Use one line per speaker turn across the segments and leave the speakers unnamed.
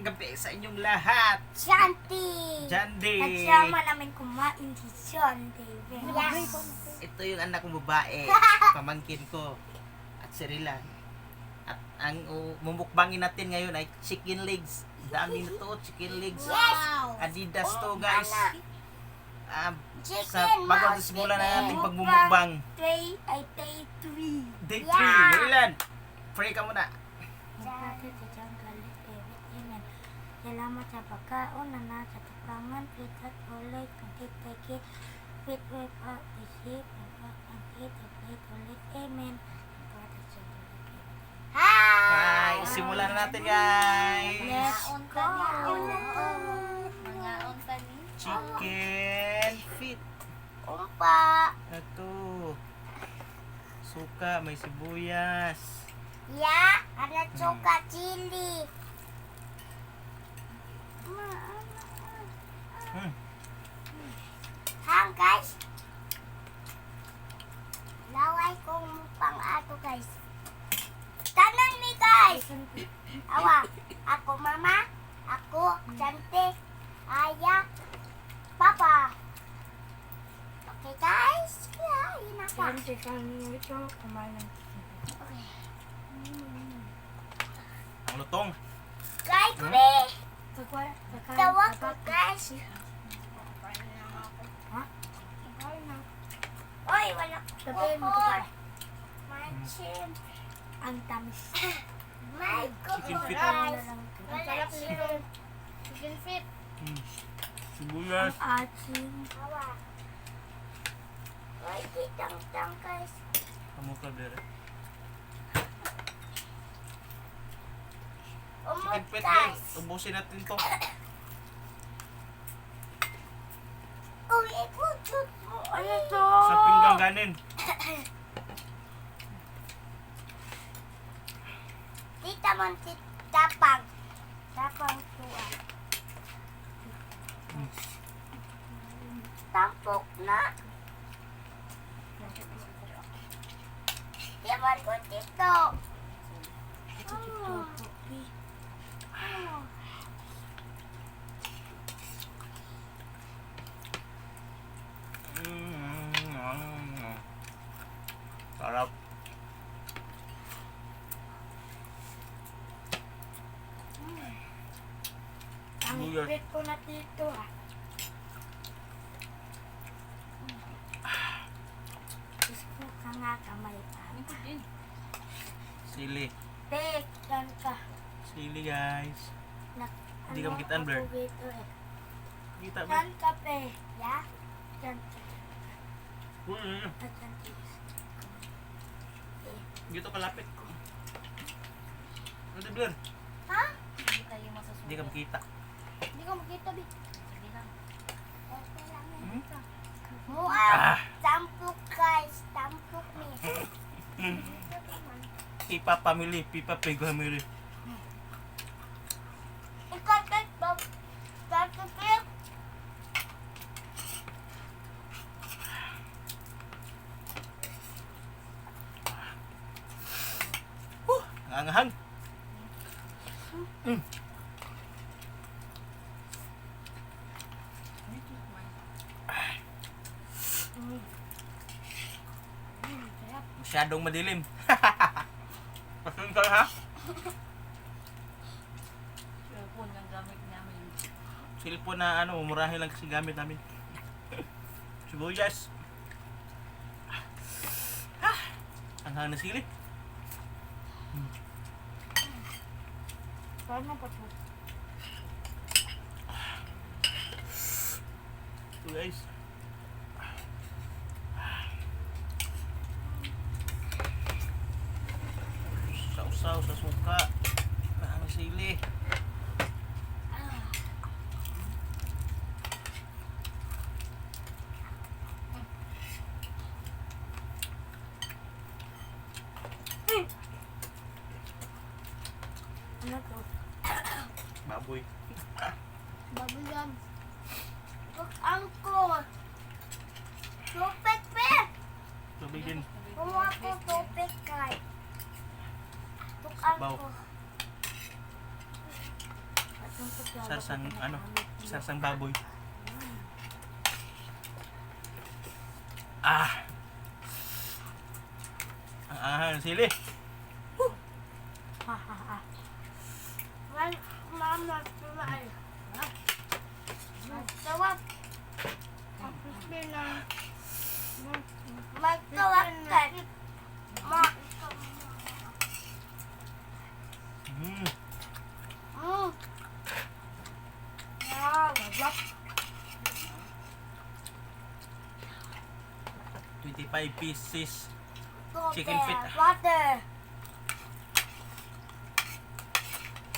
gabi sa inyong lahat.
Shanti!
Jandi!
Nagsama namin kumain si Shanti. Yes!
Ito yung anak kong babae, pamangkin ko, at si Rilan. At ang mumukbangin natin ngayon ay chicken legs. Dami na to, chicken legs.
Wow!
Adidas to guys. Sa
Chicken
bago
mouse,
simulan na natin
chicken.
pagmumukbang.
Day 3.
Day 3,
Yeah.
Rilan. Pray ka muna.
Salamat sa pagkaon na nasa tapangan, fit at ulit, kantit-teki, fit without isip, ang hit at wait ulit, amen.
Hi! Simulan na natin guys.
Let's go!
Mga unta ni.
Chicken feet.
Umpa!
Ito. Suka, may sibuyas.
Ya, ada suka chili. Hang guys. Laway kong pang ato guys. Tanan ni guys. Awa, ako mama, ako Shanti, Aya, Papa. Okay guys, kain na pa. Okay.
Ang lutong.
Guys, kuri. Tawag ko guys. Oy, wala.
Sabihin mo
Kukoy. Machim.
Ang tamis.
My
Chicken feet.
guys.
Ang sarap nito. Chicken feet.
Sibuyas.
Ating. Awa. Oy, kitang guys.
Kamu ka, Bere.
Umot
Chicken feet
guys.
guys. Ubusin natin to.
Uy, ikutot mo. Ano to?
Sa pinggang ganin.
Tita man, tapang. Tapang tuwa. Tampok na. Yaman ko dito.
Sarap.
Ang
Sibuyas.
ipit ko na dito ah. Gusto ka nga kamay pa.
Sili.
Tek, yan ka.
Sili guys. Hindi ka makitaan, Blair.
Ako dito eh.
Kita ba?
Yan ka pe. Ya? Yan ka. At yan tis.
Dito kalapit. Ano Blair?
Ha?
Hindi tayo masusunod.
Hindi ka makita.
Hindi ko makita bi.
Sige lang.
Okay lang yan.
Hmm?
Mua.
Ah.
Tampok guys. Tampok ni.
Pipa family. Pipa family.
Ikaw tek Bob. Tampok.
Angahang. Masyadong madilim. Pasensya ha?
Cellphone ang gamit namin.
Cellphone na ano, murahin lang kasi gamit namin. Sibuyas. Ang hang na sili.
Paano pa po?
Ito guys. Sausaw sa suka. Ang hang na sili.
Ano to?
Baboy.
Babuyan. Look, angkor. Tupik, pe.
Tubig din.
Kumuha ko tupik, kay. Look,
Sabaw.
angkor.
Sarsang, ano, sarsang baboy. Ah! Ang ahang sili.
Ha ha ha. Mama, tumaay. Magtawag. Magtawag ka.
Mm.
Wabak.
25 pieces. Chicken feet.
Water.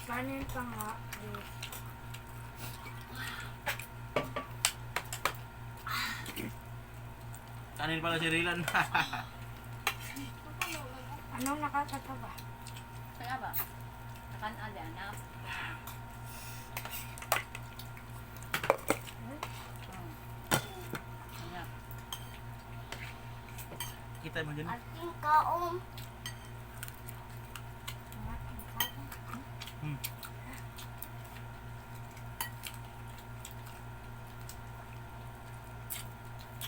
Kanin pa nga.
Kanin pala si Rilan.
Anong nakakatawa?
Kaya ba? Nakan-ali, anak. Anak.
Kita mo dyan.
Ating kaom.
Hmm.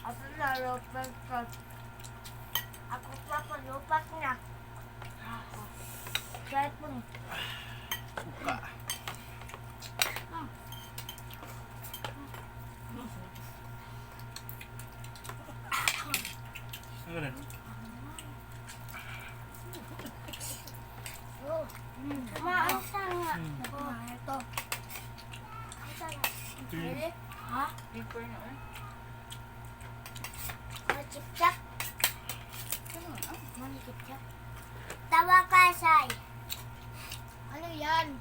Ako na lupak ka. Ako pa palupak na. Kahit po.
Suka. Ano na?
Maasa nga. Ito.
Ito.
Ha?
Paper na eh.
Chip-chap. Chip-chap. Tawa ka, Sai. Ano yan?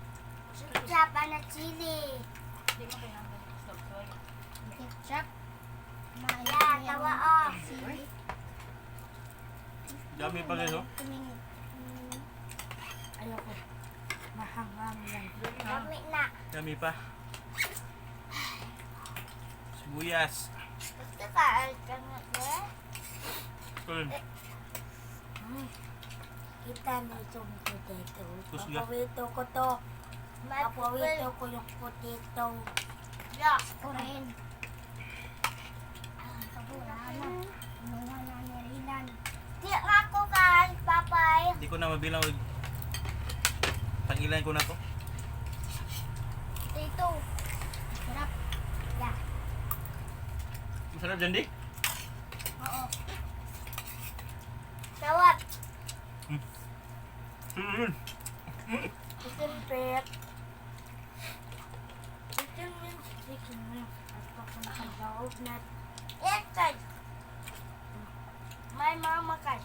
Chip-chap, ano chili.
Hindi mo kailangan ng stop soy.
Chip-chap. Yan, tawa oh.
Dami pa guys oh.
Ayoko. Mahangam yan. Dami na.
Dami pa. Sibuyas.
Gusto ka, alkangat eh?
Kulun.
Kita na itong potato.
Kusga.
Papawito ko to. Papawito ko yung potato. Yeah, ko rin. Kabura na. Inuha na ni Rinan. Di nga ko kay papay.
Hindi ko na mabilang. Pangilan ko na to.
Potato. Sarap. Yeah.
Masarap dyan di?
Oo. Tawag. Chicken pet. Chicken wings. Chicken wings. At papunta daog na. Ekay. May mama kay.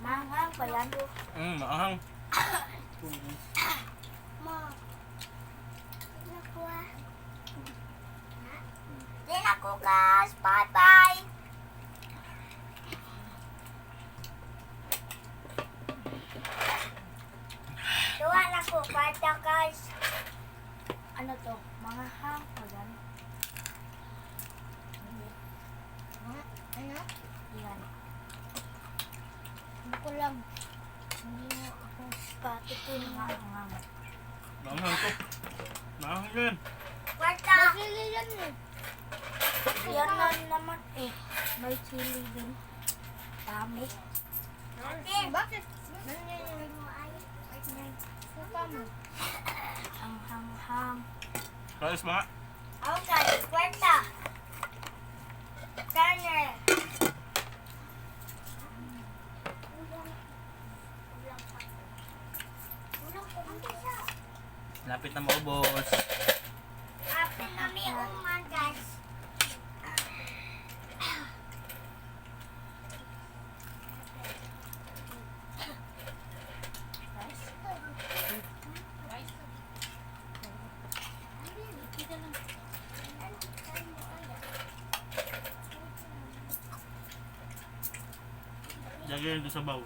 Manghang pa yan.
Maahang.
Ma. Nakuha. Di na ko guys. Bye-bye. Tuwa na ko. Bye guys. Ano to? Mga hang pa yan. Ano? Yan. Ano ko lang. Hindi mo ako pati ko yung hang.
Maahang to. Maahang yan.
Kwarta! May chili yan eh. Yan na naman eh. May chili din. Dami. Ate! Bakit? Ang hang-hang.
Kalis mga.
Ako ka, kwarta. Turner.
Lapit na maubos.
Apin na may uman, guys.
Lagyan ito sa baw.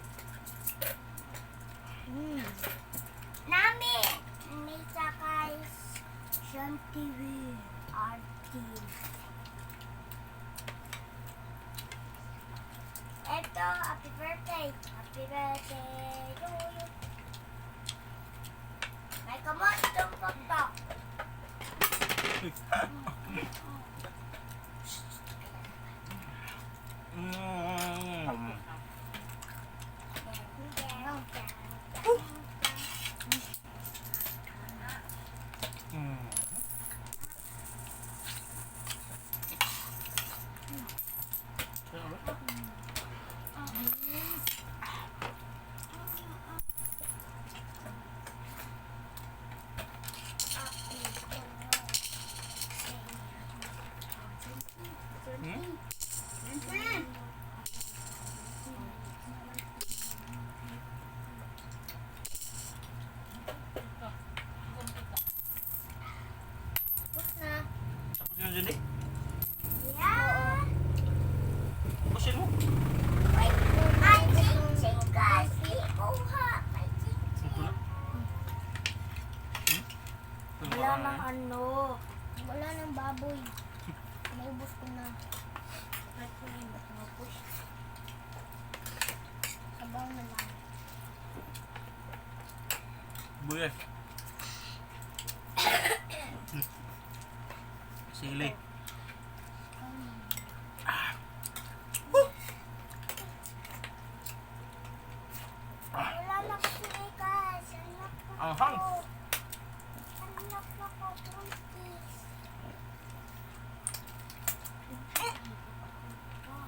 Nami! Nisa guys. Sean TV. RT. Ito, happy birthday. Happy birthday to you. May kamot itong pagtok.
Tapos yun dyan eh.
Yeah.
Pusin mo.
Ay, chinchin kasi. Kuha. May chinchin.
Ito na.
Wala nang ano. Wala nang baboy. Naubos ko na. At yun yung ba't mapush? Sabaw na lang.
Buyas. Sili.
Wala na kasi guys. Anak ko.
Anghang.
Anak na ko. Buntis.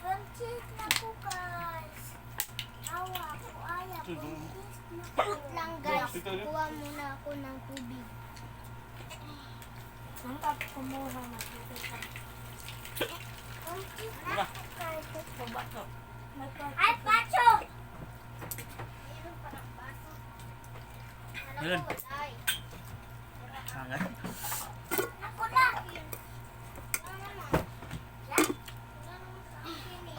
Buntis na ko guys. Awa ko. Aya. Buntis na ko. Lang guys. Kuha muna ako ng tubig. Ang tapos kumuha na tubig. Buntis na ko guys.
Bato.
Ay, Pacho!
Ilan? Hangat.
Ako na!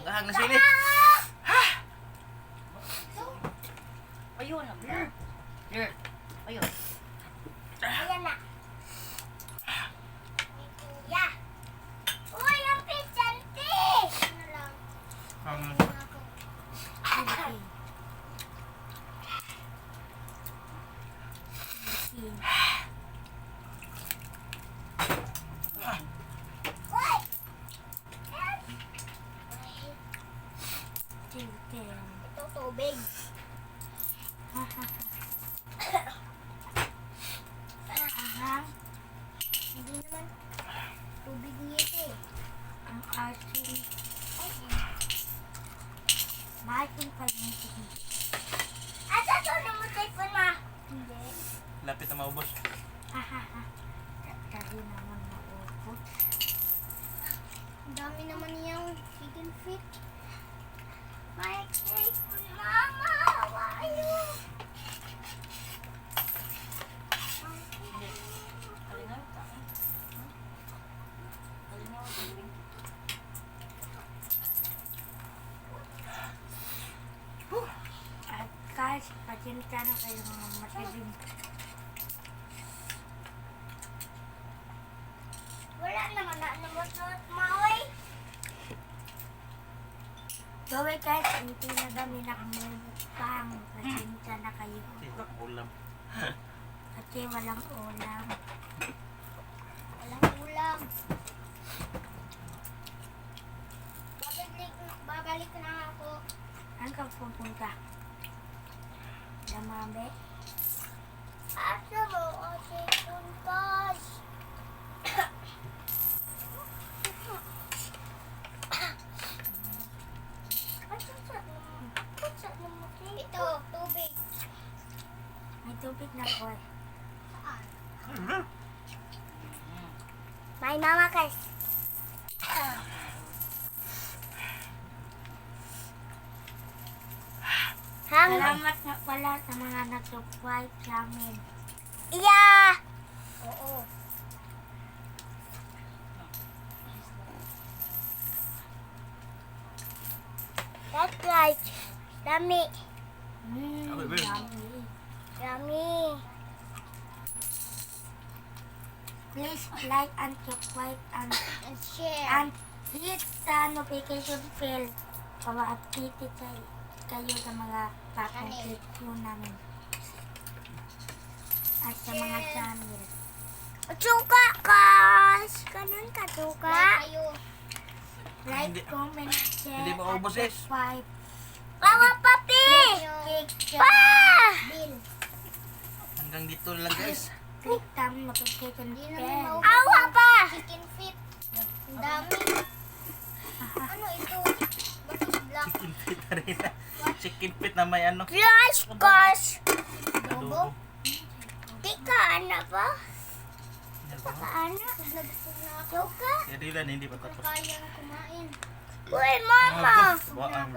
Gahang na sili.
Ayun na. Here. Ayun.
Ayan na. Kuya! Uy, ang pichante! Ano lang?
Hangat.
Uy! Ito tubig. Hindi naman tubig niya ito eh. Ang asin. Maasin pa yung tubig. Asa to na mo typhoon ma? Hindi.
Lapit na maubos.
Kali naman maubos. Ang dami naman niyang chicken feet. My typhoon mama! Hawayo!
Alinaw ka. Alinaw ka.
At guys, pasensya na kayo mga masiling. Wala naman na namusot, Maui. Gawin guys, hindi na kami nakamukang. Pasensya na kayo.
Ulam.
Kasi walang ulam. Walang ulam. Babalik na ako. Saan ka pupunta? Damabe? Asa mo kasi puntas? Ito, tubig. May tubig na ko. Saan? May mama guys. Salamat nga pala sa mga nag-subscribe sa amin. Yeah! Oo. That's right. Dami.
Abi,
Dami. Dami. Please like and subscribe and share. And hit the notification bell para updated kayo sa mga pakong video namin. at sa mga channel. Tsuka, guys! Ganun ka, tsuka. Like,
Hindi-
comment, share,
hindi maubos,
at
sis.
subscribe. Awa, papi! Pa!
Hanggang dito lang guys.
Click tam notification bell.
Awa
pa!
Chicken feet. Ang dami. Ano ito? Bakit black?
Chicken feet na rin. Chicken feet na may ano.
Flash, gosh!
Adobo.
Tika, ano ba?
Adobo.
Ano?
Nabusog na ako.
Tsuka?
Si Rilan hindi pa tapos.
Kaya na kumain.
Uy, mama!
Buang.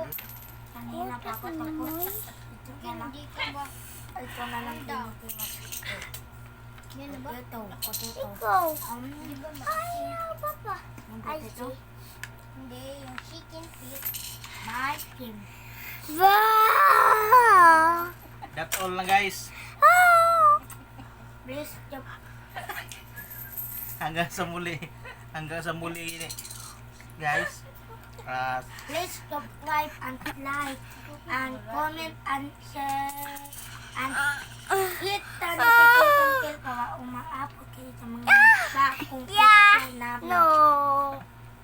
Kanina pa ako tapos. Ito na lang.
Hindi ko ba?
Ito na lang tinitiwas.
Yan na ba?
Ito, potato.
Ikaw.
Di
ba
Ayaw, papa. Yung
I
potato.
Hindi, yung chicken feet.
Martin. Wow!
That's all lang guys.
Please, chop.
Hanggang sa muli. Hanggang sa muli guys.
Please subscribe and like and comment and share and hit the notification bell para umaabot kayo sa mga bagong video namin.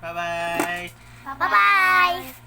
Bye bye.
Bye-bye!